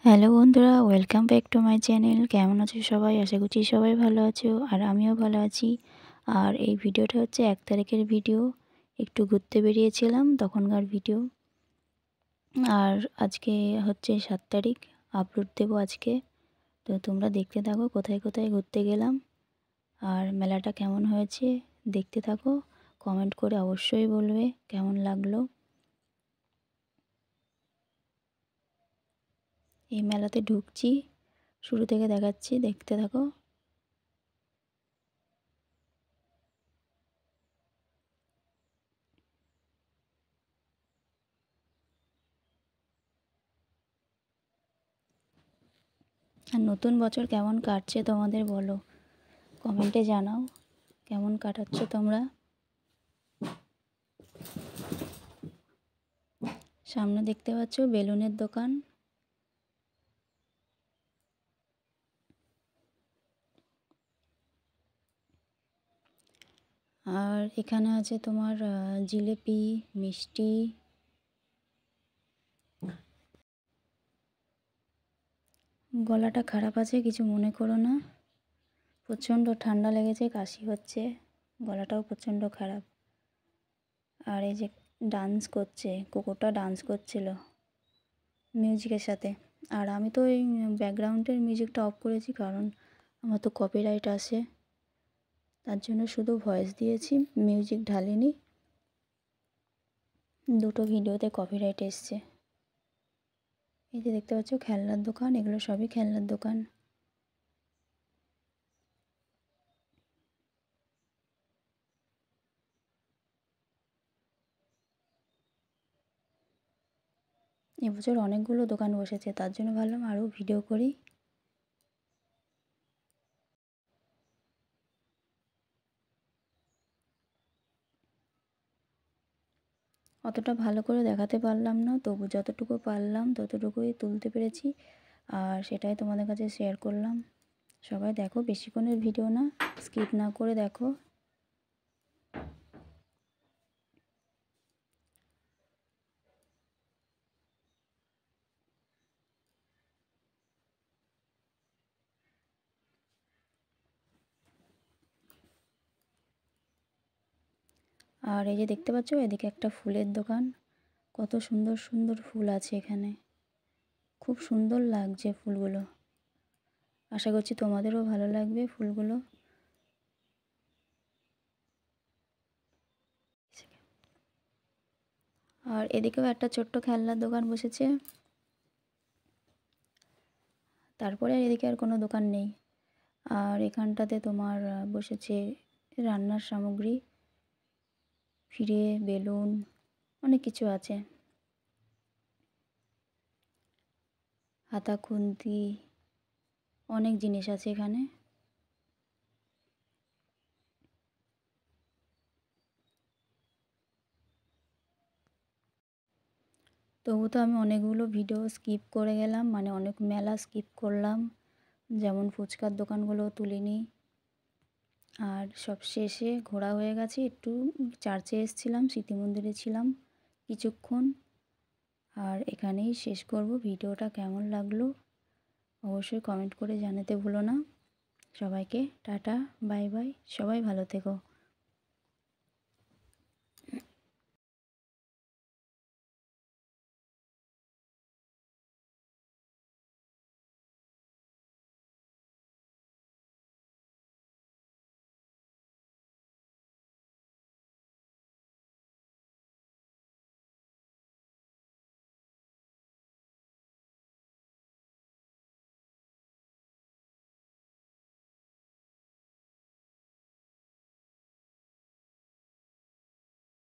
Hello বন্ধুরা, welcome back to my channel. কেমন আছো সবাই? আশা করছি সবাই ভালো আছো, আর আমিও ভালো আছি। আর এই ভিডিওটা হচ্ছে 1 তারিখের ভিডিও। একটু ঘুরতে বেরিয়েছিলাম তখনকার ভিডিও। আর আজকে হচ্ছে 7 তারিখ, আপলোড দেবো আজকে। তো তোমরা দেখতে থাকো কোথায় কোথায় ঘুরতে গেলাম আর মেলাটা কেমন হয়েছে। দেখতে থাকো, কমেন্ট করে অবশ্যই বলবে কেমন লাগলো। এই মেলাতে ঢুকছি, শুরু থেকে দেখাচ্ছি, দেখতে থাকো। আর নতুন বছর কেমন কাটছে তোমাদের বলো, কমেন্টে জানাও কেমন কাটাচ্ছ তোমরা। সামনে দেখতে পাচ্ছ বেলুনের দোকান। আর এখানে আছে তোমার জিলেপি, মিষ্টি। গলাটা খারাপ আছে, কিছু মনে করো না। প্রচণ্ড ঠান্ডা লেগেছে, কাশি হচ্ছে, গলাটাও প্রচণ্ড খারাপ। আর এই যে ডান্স করছে, কুকুরটা ডান্স করছিল মিউজিকের সাথে। আর আমি তো এই ব্যাকগ্রাউন্ডের মিউজিকটা অফ করেছি, কারণ আমার তো কপিরাইট আসে, তার জন্য শুধু ভয়েস দিয়েছি, মিউজিক ঢালিনি। দুটো ভিডিওতে কপিরাইট এসছে। এই যে দেখতে পাচ্ছ খেলনার দোকান, এগুলো সবই খেলনার দোকান। এবছর অনেকগুলো দোকান বসেছে, তার জন্য ভাবলাম আরও ভিডিও করি। অতটা ভালো করে দেখাতে পারলাম না, তবু যতটুকু পারলাম ততটুকুই তুলতে পেরেছি, আর সেটাই তোমাদের কাছে শেয়ার করলাম। সবাই দেখো, বেশিক্ষণের ভিডিও না, স্কিপ না করে দেখো। আর এই যে দেখতে পাচ্ছ এদিকে একটা ফুলের দোকান, কত সুন্দর সুন্দর ফুল আছে এখানে, খুব সুন্দর লাগছে ফুলগুলো। আশা করছি তোমাদেরও ভালো লাগবে ফুলগুলো। আর এদিকেও একটা ছোট্ট খেলনার দোকান বসেছে। তারপরে এদিকে আর কোনো দোকান নেই। আর এখানটাতে তোমার বসেছে রান্নার সামগ্রী, ফিরে বেলুন, অনেক কিছু আছে, হাতা খুন্তি, অনেক জিনিস আছে এখানে। তবু তো আমি অনেকগুলো ভিডিও স্কিপ করে গেলাম, মানে অনেক মেলা স্কিপ করলাম, যেমন ফুচকার দোকানগুলো তুলিনি। আর সব শেষে ঘোরা হয়ে গেছে, একটু চার্চে এসেছিলাম, স্মৃতি মন্দিরে ছিলাম কিছুক্ষণ। আর এখানেই শেষ করব। ভিডিওটা কেমন লাগলো অবশ্যই কমেন্ট করে জানাতে ভুলো না। সবাইকে টাটা, বাই বাই, সবাই ভালো থেকো।